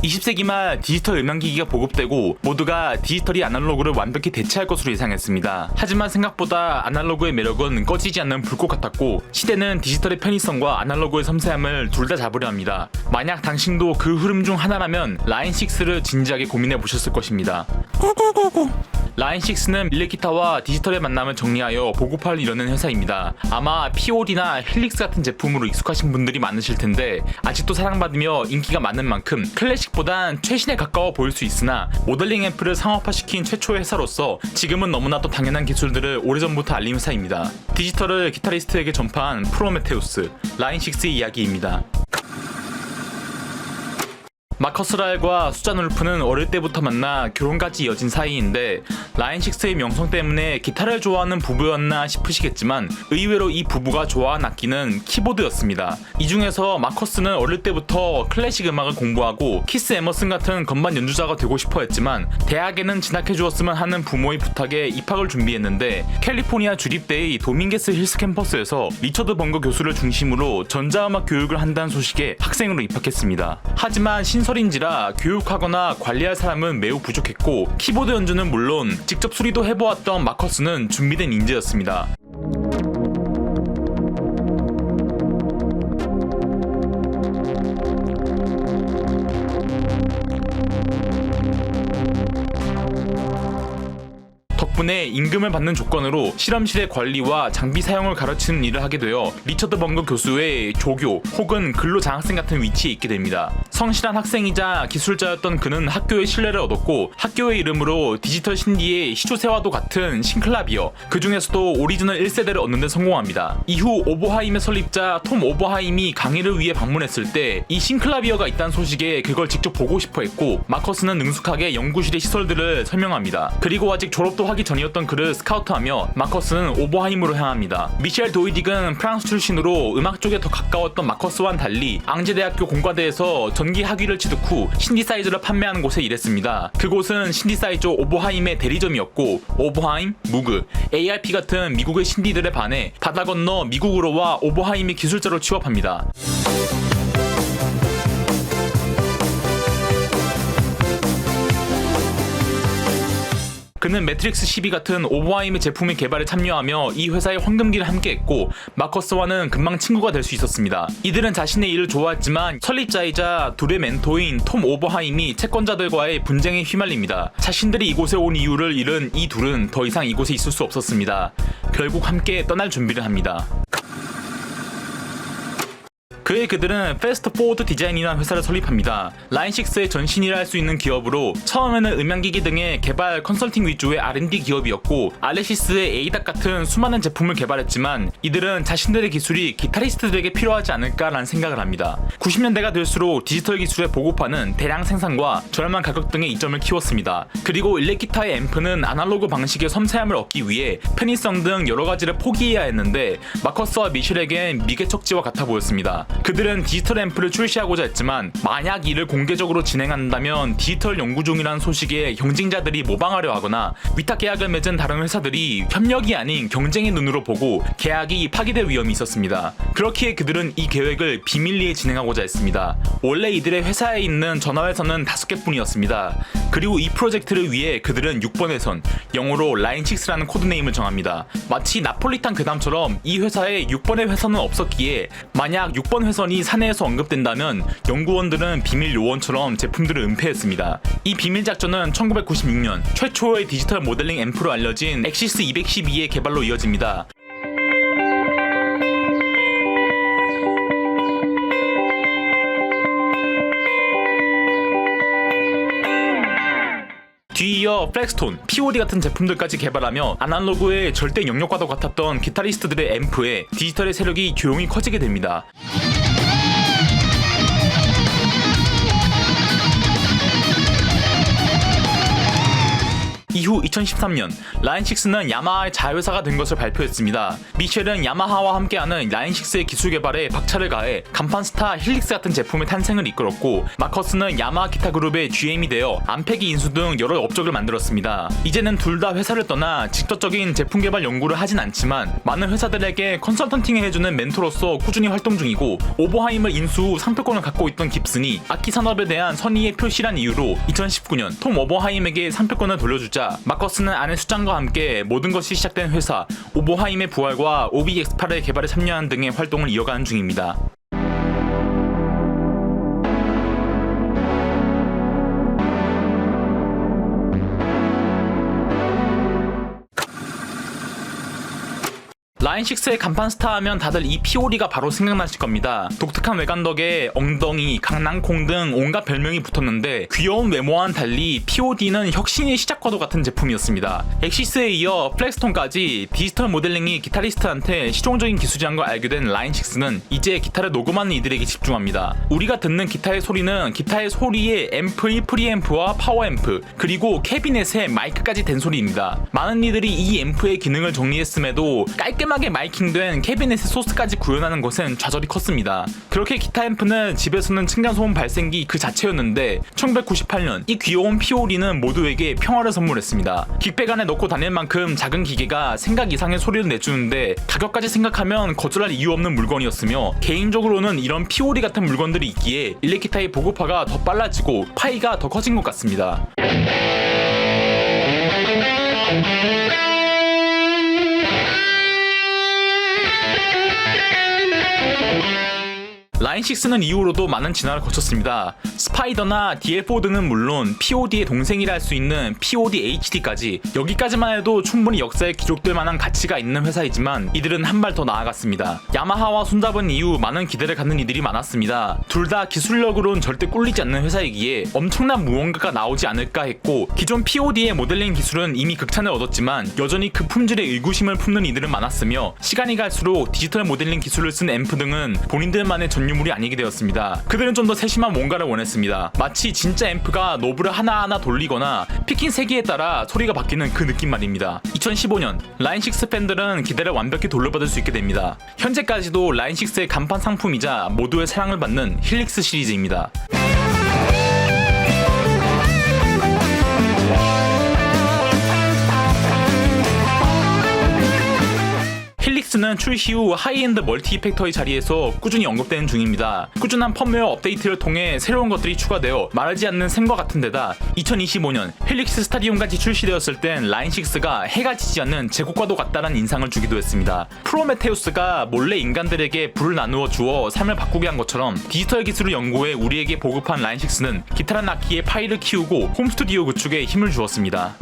20세기 말 디지털 음향기기가 보급되고 모두가 디지털이 아날로그를 완벽히 대체할 것으로 예상했습니다. 하지만 생각보다 아날로그의 매력은 꺼지지 않는 불꽃 같았고 시대는 디지털의 편의성과 아날로그의 섬세함을 둘 다 잡으려 합니다. 만약 당신도 그 흐름 중 하나라면 라인6를 진지하게 고민해 보셨을 것입니다. 라인6는 일렉기타와 디지털의 만남을 정리하여 보급화를 이뤄낸 회사입니다. 아마 POD나 힐릭스 같은 제품으로 익숙하신 분들이 많으실 텐데 아직도 사랑받으며 인기가 많은 만큼 클래식보단 최신에 가까워 보일 수 있으나 모델링 앰프를 상업화시킨 최초의 회사로서 지금은 너무나도 당연한 기술들을 오래전부터 알린 회사입니다. 디지털을 기타리스트에게 전파한 프로메테우스, 라인6의 이야기입니다. 마커스 라엘과 수잔 울프는 어릴 때부터 만나 결혼까지 이어진 사이인데 라인6의 명성 때문에 기타를 좋아하는 부부였나 싶으시겠지만 의외로 이 부부가 좋아한 악기는 키보드였습니다. 이 중에서 마커스는 어릴 때부터 클래식 음악을 공부하고 키스 에머슨 같은 건반 연주자가 되고 싶어 했지만 대학에는 진학해주었으면 하는 부모의 부탁에 입학을 준비했는데 캘리포니아 주립대의 도밍게스 힐스 캠퍼스에서 리처드 번거 교수를 중심으로 전자음악 교육을 한다는 소식에 학생으로 입학했습니다. 하지만 신설인지라 교육하거나 관리할 사람은 매우 부족했고 키보드 연주는 물론 직접 수리도 해보았던 마커스는 준비된 인재였습니다. 덕분에 임금을 받는 조건으로 실험실의 관리와 장비 사용을 가르치는 일을 하게 되어 리처드 번거 교수의 조교 혹은 근로 장학생 같은 위치에 있게 됩니다. 성실한 학생이자 기술자였던 그는 학교의 신뢰를 얻었고 학교의 이름으로 디지털 신디의 시조새와도 같은 싱클라비어, 그 중에서도 오리지널 1세대를 얻는 데 성공합니다. 이후 오버하임의 설립자 톰 오버하임이 강의를 위해 방문했을 때 이 싱클라비어가 있다는 소식에 그걸 직접 보고 싶어 했고 마커스는 능숙하게 연구실의 시설들을 설명합니다. 그리고 아직 졸업도 하기 전이었던 그를 스카우트하며 마커스는 오버하임으로 향합니다. 미셸 도이딕은 프랑스 출신으로 음악 쪽에 더 가까웠던 마커스와는 달리 앙제대학교 공과대에서 전기 학위를 취득 후 신디사이저를 판매하는 곳에 일했습니다. 그곳은 신디사이저 오버하임의 대리점이었고 오버하임, 무그, ARP 같은 미국의 신디들에 반해 바다 건너 미국으로 와 오버하임의 기술자로 취업합니다. 그는 매트릭스 12 같은 오버하임의 제품의 개발에 참여하며 이 회사의 황금기를 함께했고 마커스와는 금방 친구가 될 수 있었습니다. 이들은 자신의 일을 좋아했지만 설립자이자 둘의 멘토인 톰 오버하임이 채권자들과의 분쟁에 휘말립니다. 자신들이 이곳에 온 이유를 잃은 이 둘은 더 이상 이곳에 있을 수 없었습니다. 결국 함께 떠날 준비를 합니다. 그들은 패스트 포워드 디자인이라는 회사를 설립합니다. 라인6의 전신이라 할 수 있는 기업으로 처음에는 음향기기 등의 개발 컨설팅 위주의 R&D 기업이었고 알레시스의 에이닥 같은 수많은 제품을 개발했지만 이들은 자신들의 기술이 기타리스트들에게 필요하지 않을까라는 생각을 합니다. 90년대가 될수록 디지털 기술의 보급화는 대량 생산과 저렴한 가격 등의 이점을 키웠습니다. 그리고 일렉기타의 앰프는 아날로그 방식의 섬세함을 얻기 위해 편의성 등 여러 가지를 포기해야 했는데 마커스와 미셸에겐 미개척지와 같아 보였습니다. 그들은 디지털 앰프를 출시하고자 했지만 만약 이를 공개적으로 진행한다면 디지털 연구 중이라는 소식에 경쟁자들이 모방하려 하거나 위탁 계약을 맺은 다른 회사들이 협력이 아닌 경쟁의 눈으로 보고 계약이 파기될 위험이 있었습니다. 그렇기에 그들은 이 계획을 비밀리에 진행하고자 했습니다. 원래 이들의 회사에 있는 전화회선은 5개뿐이었습니다. 그리고 이 프로젝트를 위해 그들은 6번 회선, 영어로 라인6라는 코드네임을 정합니다. 마치 나폴리탄 괴담처럼 이 회사에 6번의 회선은 없었기에 만약 6번 회선이 사내에서 언급된다면 연구원들은 비밀 요원처럼 제품들을 은폐했습니다. 이 비밀 작전은 1996년 최초의 디지털 모델링 앰프로 알려진 엑시스 212의 개발로 이어집니다. 뒤이어 플렉스톤, POD 같은 제품들까지 개발하며 아날로그의 절대 영역과도 같았던 기타리스트들의 앰프에 디지털의 세력이 조용히 커지게 됩니다. 이후 이후 2013년 라인6는 야마하의 자회사가 된 것을 발표했습니다. 미셸은 야마하와 함께하는 라인6의 기술 개발에 박차를 가해 간판 스타 힐릭스 같은 제품의 탄생을 이끌었고, 마커스는 야마하 기타 그룹의 GM이 되어 암팩이 인수 등 여러 업적을 만들었습니다. 이제는 둘 다 회사를 떠나 직접적인 제품 개발 연구를 하진 않지만 많은 회사들에게 컨설턴팅을 해주는 멘토로서 꾸준히 활동 중이고, 오버하임을 인수 후 상표권을 갖고 있던 깁슨이 악기 산업에 대한 선의의 표시란 이유로 2019년 톰 오버하임에게 상표권을 돌려주자 마커스는 아내 수장과 함께 모든 것이 시작된 회사 오버하임의 부활과 OBX8의 개발에 참여한 등의 활동을 이어가는 중입니다. 라인6의 간판 스타 하면 다들 이 POD가 바로 생각나실 겁니다. 독특한 외관 덕에 엉덩이, 강낭콩 등 온갖 별명이 붙었는데, 귀여운 외모와는 달리 POD는 혁신의 시작과도 같은 제품이었습니다. 엑시스에 이어 플렉스톤까지 디지털 모델링이 기타리스트한테 실용적인 기술이란 걸 알게 된 라인6는 이제 기타를 녹음하는 이들에게 집중합니다. 우리가 듣는 기타의 소리는 기타의 소리에 앰프의 프리앰프와 파워앰프, 그리고 캐비넷에 마이크까지 된 소리입니다. 많은 이들이 이 앰프의 기능을 정리했음에도 깔끔하게 마이킹된 캐비넷의 소스까지 구현하는 것은 좌절이 컸습니다. 그렇게 기타 앰프는 집에서는 층간소음 발생기 그 자체였는데, 1998년 이 귀여운 POD는 모두에게 평화를 선물했습니다. 긱백 안에 넣고 다닐 만큼 작은 기계가 생각 이상의 소리를 내주는데, 가격까지 생각하면 거절할 이유 없는 물건이었으며, 개인적으로는 이런 POD 같은 물건들이 있기에 일렉기타의 보급화가 더 빨라지고 파이가 더 커진 것 같습니다. 라인6는 이후로도 많은 진화를 거쳤습니다. 스파이더나 DL4 등은 물론 POD의 동생이라 할 수 있는 POD HD까지, 여기까지만 해도 충분히 역사에 기록될 만한 가치가 있는 회사이지만 이들은 한 발 더 나아갔습니다. 야마하와 손잡은 이후 많은 기대를 갖는 이들이 많았습니다. 둘 다 기술력으론 절대 꿀리지 않는 회사이기에 엄청난 무언가가 나오지 않을까 했고, 기존 POD의 모델링 기술은 이미 극찬을 얻었지만 여전히 그 품질에 의구심을 품는 이들은 많았으며, 시간이 갈수록 디지털 모델링 기술을 쓴 앰프 등은 본인들만의 전유물이 아니게 되었습니다. 그들은 좀 더 세심한 뭔가를 원했습니다. 마치 진짜 앰프가 노브를 하나하나 돌리거나 피킹 세기에 따라 소리가 바뀌는 그 느낌 말입니다. 2015년 라인6 팬들은 기대를 완벽히 돌려받을 수 있게 됩니다. 현재까지도 라인6의 간판 상품이자 모두의 사랑을 받는 힐릭스 시리즈입니다. 힐릭스는 출시 후 하이엔드 멀티 이펙터의 자리에서 꾸준히 언급되는 중입니다. 꾸준한 펌웨어 업데이트를 통해 새로운 것들이 추가되어 말하지 않는 셈과 같은 데다 2025년 힐릭스 스타디움까지 출시되었을 땐 라인6가 해가 지지 않는 제국과도 같다는 인상을 주기도 했습니다. 프로메테우스가 몰래 인간들에게 불을 나누어 주어 삶을 바꾸게 한 것처럼 디지털 기술을 연구해 우리에게 보급한 라인6는 기타란 악기의 파이를 키우고 홈스튜디오 구축에 힘을 주었습니다.